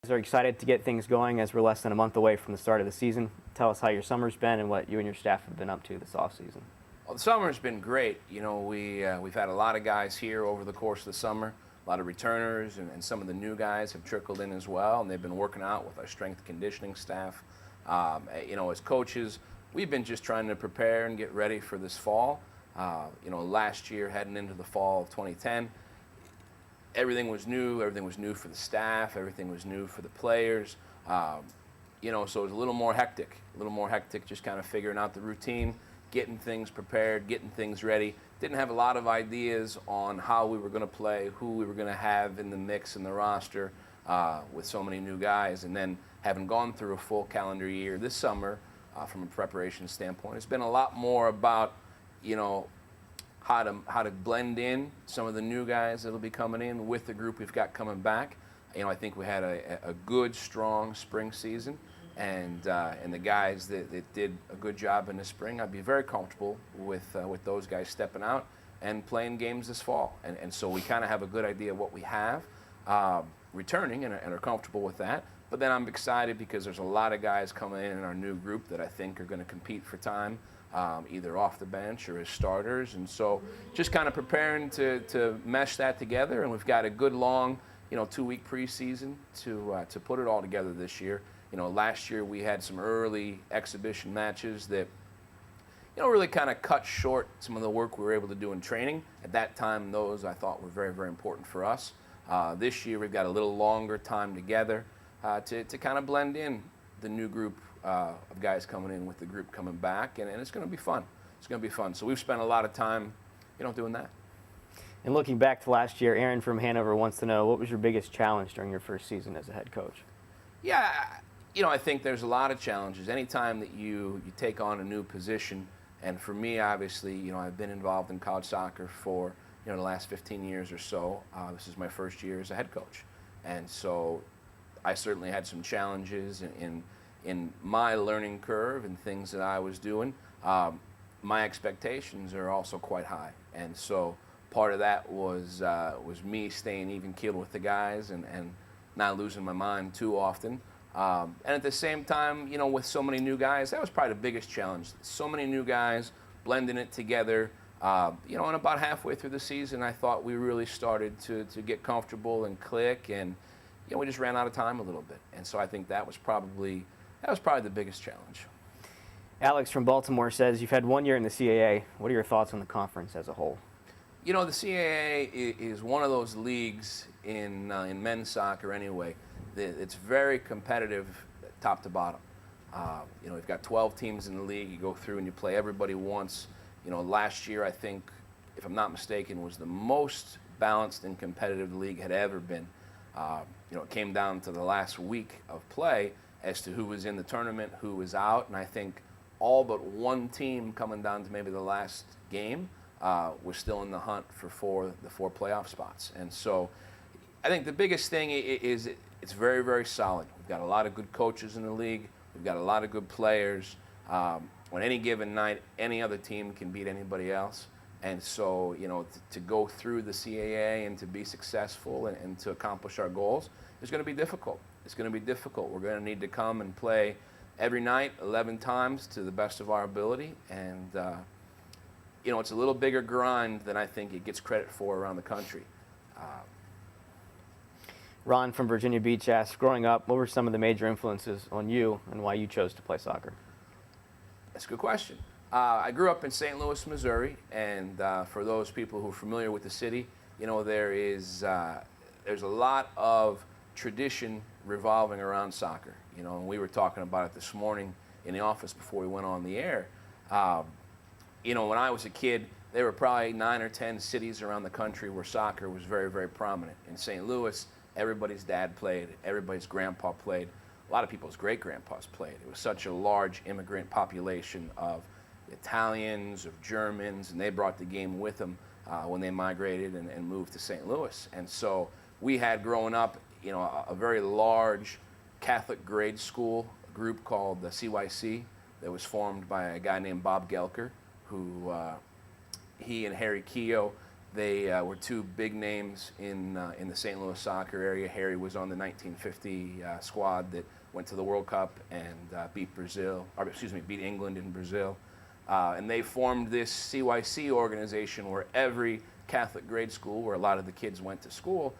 Are excited to get things going as we're less than a month away from the start of the season. Tell us how your summer's been and what you and your staff have been up to this off season. Well, the summer's been great. You know, we've had a lot of guys here over the course of the summer. A lot of returners and some of the new guys have trickled in as well, and they've been working out with our strength and conditioning staff. You know, as coaches, we've been just trying to prepare and get ready for this fall. You know, last year, heading into the fall of 2010, everything was new. Everything was new for the staff. Everything was new for the players. You know, so it was a little more hectic, just kind of figuring out the routine, getting things prepared, getting things ready. Didn't have a lot of ideas on how we were going to play, who we were going to have in the mix in the roster with so many new guys. And then having gone through a full calendar year this summer from a preparation standpoint, it's been a lot more about, you know, how to blend in some of the new guys that'll be coming in with the group we've got coming back. You know, I think we had a good, strong spring season, and the guys that did a good job in the spring, I'd be very comfortable with those guys stepping out and playing games this fall. And so we kind of have a good idea of what we have returning and are comfortable with that. But then I'm excited because there's a lot of guys coming in our new group that I think are going to compete for time, either off the bench or as starters. And so just kind of preparing to mesh that together. And we've got a good long, you know, 2-week preseason to put it all together this year. You know, last year we had some early exhibition matches that, you know, really kind of cut short some of the work we were able to do in training. At that time, those I thought were very, very important for us. This year we've got a little longer time together to kind of blend in the new group of guys coming in with the group coming back, and it's going to be fun. It's going to be fun. So we've spent a lot of time, you know, doing that. And looking back to last year, Aaron from Hanover wants to know, what was your biggest challenge during your first season as a head coach? Yeah, you know, I think there's a lot of challenges. Anytime that you take on a new position, and for me, obviously, you know, I've been involved in college soccer for, you know, the last 15 years or so. This is my first year as a head coach. And so I certainly had some challenges in my learning curve and things that I was doing. My expectations are also quite high. And so part of that was me staying even keeled with the guys and not losing my mind too often. And at the same time, you know, with so many new guys, that was probably the biggest challenge. So many new guys, blending it together. You know, and about halfway through the season, I thought we really started to get comfortable and click, and you know, we just ran out of time a little bit. And so I think that was probably the biggest challenge. Alex from Baltimore says, you've had 1 year in the CAA. What are your thoughts on the conference as a whole? You know, the CAA is one of those leagues in men's soccer anyway. It's very competitive top to bottom. You know, we've got 12 teams in the league. You go through and you play everybody once. You know, last year, I think, if I'm not mistaken, was the most balanced and competitive the league had ever been. You know, it came down to the last week of play as to who was in the tournament, who was out, and I think all but one team coming down to maybe the last game was still in the hunt for the four playoff spots. And so I think the biggest thing is it's very, very solid. We've got a lot of good coaches in the league. We've got a lot of good players. On any given night, any other team can beat anybody else. And so, you know, to go through the CAA and to be successful and to accomplish our goals is going to be difficult. It's going to be difficult. We're going to need to come and play every night 11 times to the best of our ability. And, you know, it's a little bigger grind than I think it gets credit for around the country. Ron from Virginia Beach asks, growing up, what were some of the major influences on you and why you chose to play soccer? That's a good question. I grew up in St. Louis, Missouri, and for those people who are familiar with the city, you know, there's a lot of tradition revolving around soccer. You know, and we were talking about it this morning in the office before we went on the air. You know, when I was a kid, there were probably 9 or 10 cities around the country where soccer was very, very prominent. In St. Louis, everybody's dad played, everybody's grandpa played, a lot of people's great-grandpas played. It was such a large immigrant population of Italians, of Germans, and they brought the game with them when they migrated and moved to St. Louis. And so we had, growing up, you know, a very large Catholic grade school group called the CYC that was formed by a guy named Bob Gelker, who he and Harry Keogh They were two big names in the St. Louis soccer area. Harry was on the 1950 squad that went to the World Cup and beat England in Brazil. And they formed this CYC organization where every Catholic grade school, where a lot of the kids went to school,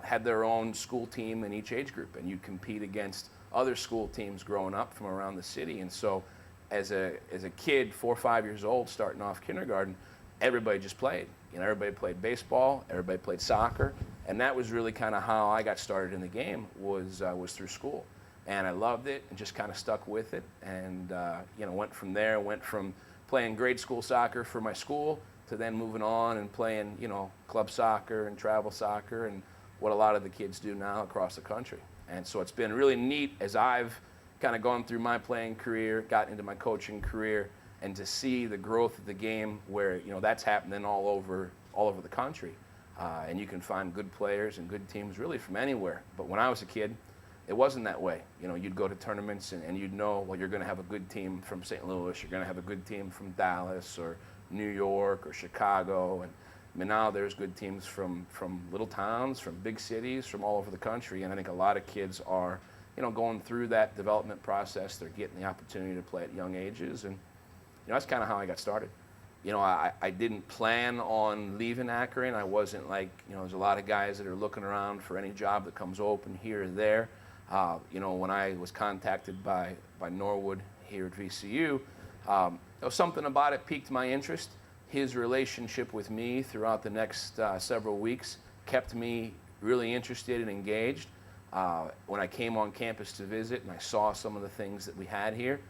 had their own school team in each age group, and you'd compete against other school teams growing up from around the city. And so as a kid, 4 or 5 years old, starting off kindergarten, everybody just played. Everybody played baseball, everybody played soccer, and that was really kind of how I got started in the game, was through school. And I loved it and just kind of stuck with it, and went from there. Went from playing grade school soccer for my school to then moving on and playing, club soccer and travel soccer and what a lot of the kids do now across the country. And so it's been really neat as I've kind of gone through my playing career, got into my coaching career, and to see the growth of the game where, that's happening all over the country. And you can find good players and good teams really from anywhere. But when I was a kid, it wasn't that way. You'd go to tournaments and you'd know, well, you're going to have a good team from St. Louis, you're going to have a good team from Dallas or New York or Chicago. And now there's good teams from little towns, from big cities, from all over the country. And I think a lot of kids are, going through that development process. They're getting the opportunity to play at young ages. And that's kind of how I got started. I didn't plan on leaving Akron. I wasn't like, there's a lot of guys that are looking around for any job that comes open here or there. When I was contacted by Norwood here at VCU, there was something about it piqued my interest. His relationship with me throughout the next several weeks kept me really interested and engaged. When I came on campus to visit and I saw some of the things that we had here,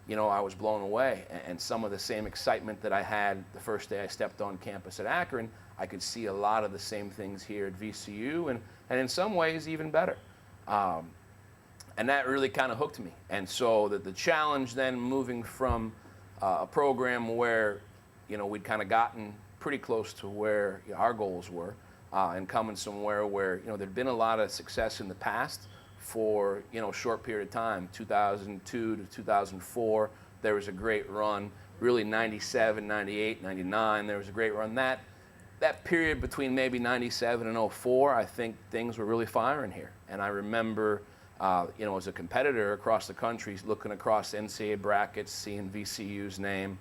I was blown away. And some of the same excitement that I had the first day I stepped on campus at Akron, I could see a lot of the same things here at VCU, and in some ways even better. And that really kind of hooked me. And so the challenge then, moving from a program where, we'd kind of gotten pretty close to where our goals were, and coming somewhere where, there'd been a lot of success in the past for, a short period of time, 2002 to 2004, there was a great run. Really 97, 98, 99, there was a great run. That period between maybe 97 and 04, I think things were really firing here. And I remember, as a competitor across the country, looking across NCAA brackets, seeing VCU's name,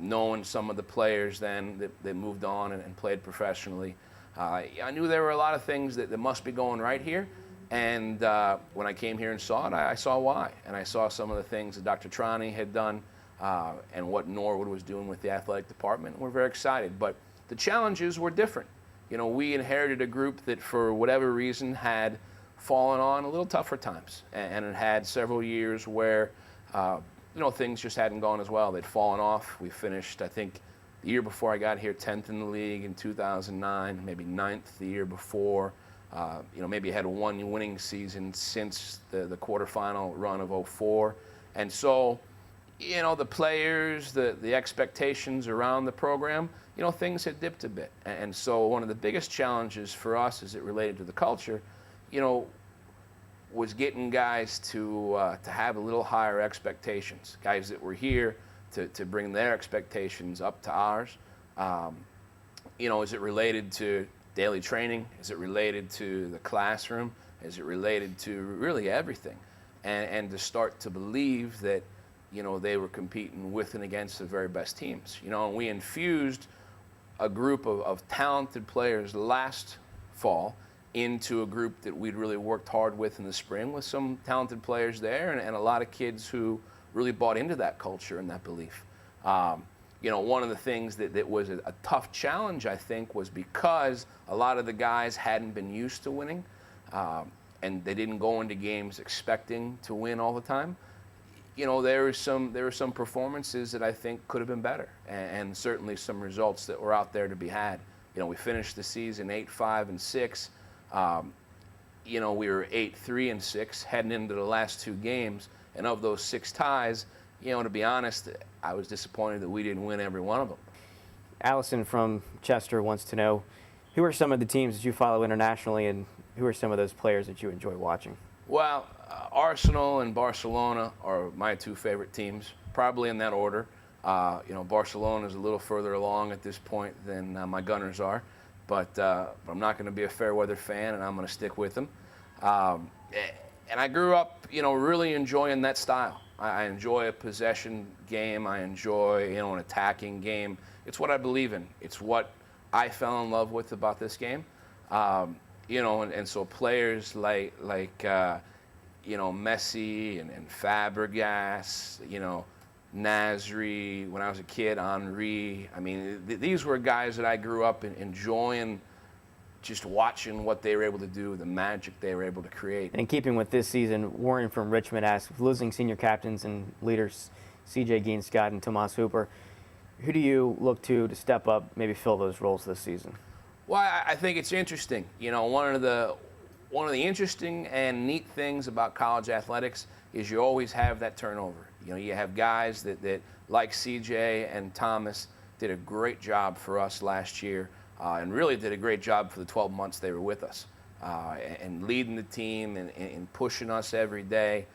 knowing some of the players then that moved on and played professionally. I knew there were a lot of things that must be going right here. And when I came here and saw it, I saw why. And I saw some of the things that Dr. Trani had done and what Norwood was doing with the athletic department. We're very excited. But the challenges were different. We inherited a group that, for whatever reason, had fallen on a little tougher times. And it had several years where, things just hadn't gone as well. They'd fallen off. We finished, I think, the year before I got here, 10th in the league in 2009, maybe 9th the year before. Maybe had one winning season since the quarterfinal run of 04. And so, the players, the expectations around the program, things had dipped a bit. And so one of the biggest challenges for us as it related to the culture, was getting guys to have a little higher expectations, guys that were here to bring their expectations up to ours. Is it related to daily training? Is it related to the classroom? Is it related to really everything? And to start to believe that, they were competing with and against the very best teams. And we infused a group of talented players last fall into a group that we'd really worked hard with in the spring, with some talented players there and a lot of kids who really bought into that culture and that belief. One of the things that was a tough challenge, I think, was because a lot of the guys hadn't been used to winning, and they didn't go into games expecting to win all the time. There were some performances that I think could have been better, and certainly some results that were out there to be had. We finished the season 8-5-6. We were 8-3-6 heading into the last two games, and of those 6 ties, to be honest, I was disappointed that we didn't win every one of them. Allison from Chester wants to know, who are some of the teams that you follow internationally, and who are some of those players that you enjoy watching? Well, Arsenal and Barcelona are my 2 favorite teams, probably in that order. Barcelona is a little further along at this point than my Gunners are. but I'm not going to be a fair weather fan, and I'm going to stick with them. And I grew up, really enjoying that style. I enjoy a possession game. I enjoy, an attacking game. It's what I believe in. It's what I fell in love with about this game. And so players like Messi and Fabregas, Nasri, when I was a kid, Henri. I mean, these were guys that I grew up enjoying, just watching what they were able to do, the magic they were able to create. And in keeping with this season, Warren from Richmond asks, losing senior captains and leaders C.J. Scott and Tomas Hooper, who do you look to step up, maybe fill those roles this season? Well, I think it's interesting. One of the interesting and neat things about college athletics is you always have that turnover. You have guys that like CJ and Thomas did a great job for us last year, and really did a great job for the 12 months they were with us, and leading the team and pushing us every day.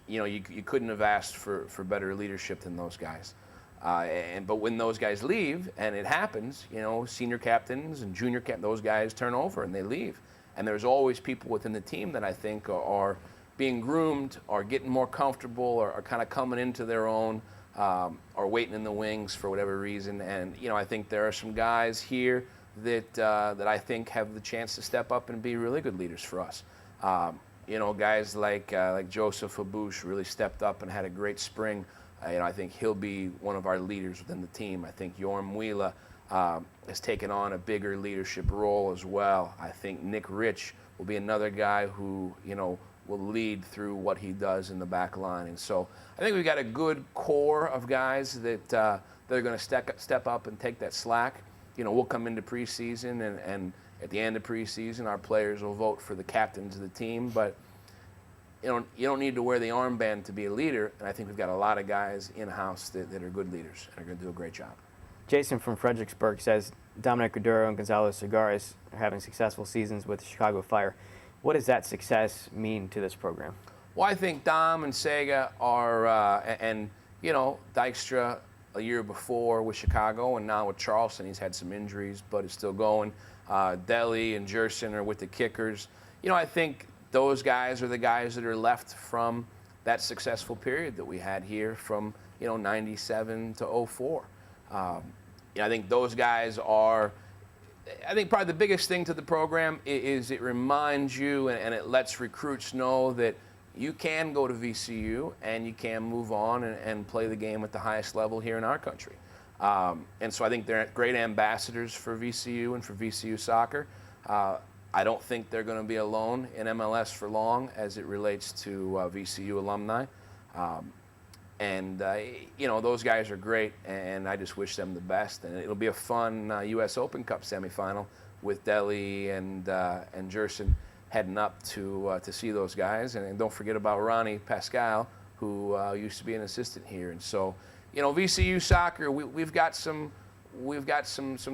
You couldn't have asked for better leadership than those guys. But when those guys leave, and it happens, senior captains and junior captains, those guys turn over and they leave. And there's always people within the team that I think are being groomed, are getting more comfortable, or are kind of coming into their own, or waiting in the wings for whatever reason. And I think there are some guys here that I think have the chance to step up and be really good leaders for us. Guys like Joseph Abouche really stepped up and had a great spring. I think he'll be one of our leaders within the team. I think Yorm Wheela has taken on a bigger leadership role as well. I think Nick Rich will be another guy who, will lead through what he does in the back line. And so I think we've got a good core of guys that are going to step up and take that slack. We'll come into preseason, and at the end of preseason, our players will vote for the captains of the team. But you don't need to wear the armband to be a leader, and I think we've got a lot of guys in-house that are good leaders and are going to do a great job. Jason from Fredericksburg says Dominic Gorduro and Gonzalo Segares are having successful seasons with the Chicago Fire. What does that success mean to this program? Well, I think Dom and Sega are, Dykstra a year before with Chicago, and now with Charleston, he's had some injuries, but is still going. Deli and Jerson are with the Kickers. I think those guys are the guys that are left from that successful period that we had here from, 97 to 04. I think those guys are, I think probably the biggest thing to the program is it reminds you and it lets recruits know that you can go to VCU and you can move on and play the game at the highest level here in our country. And so I think they're great ambassadors for VCU and for VCU soccer. I don't think they're going to be alone in MLS for long as it relates to VCU alumni. Those guys are great, and I just wish them the best. And it'll be a fun U.S. Open Cup semifinal with Deli and Jerson heading up to see those guys. And don't forget about Ronnie Pascal, who used to be an assistant here. And so, VCU soccer, we've got some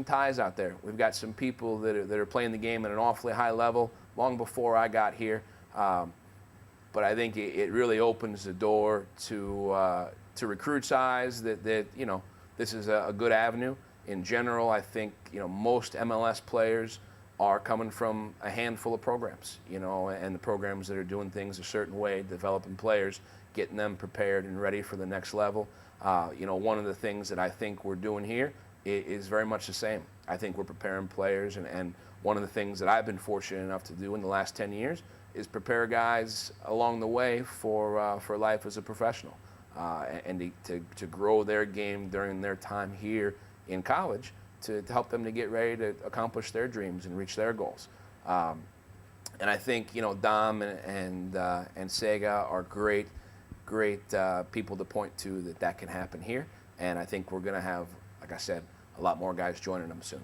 ties out there. We've got some people that are playing the game at an awfully high level long before I got here. But I think it really opens the door to recruits' eyes that this is a good avenue. In general, I think most MLS players are coming from a handful of programs, and the programs that are doing things a certain way, developing players, getting them prepared and ready for the next level. One of the things that I think we're doing here is very much the same. I think we're preparing players, and one of the things that I've been fortunate enough to do in the last 10 years is prepare guys along the way for life as a professional, and to grow their game during their time here in college to help them to get ready to accomplish their dreams and reach their goals. And I think Dom and Sega are great people to point to that can happen here, and I think we're going to have, like I said, a lot more guys joining them soon.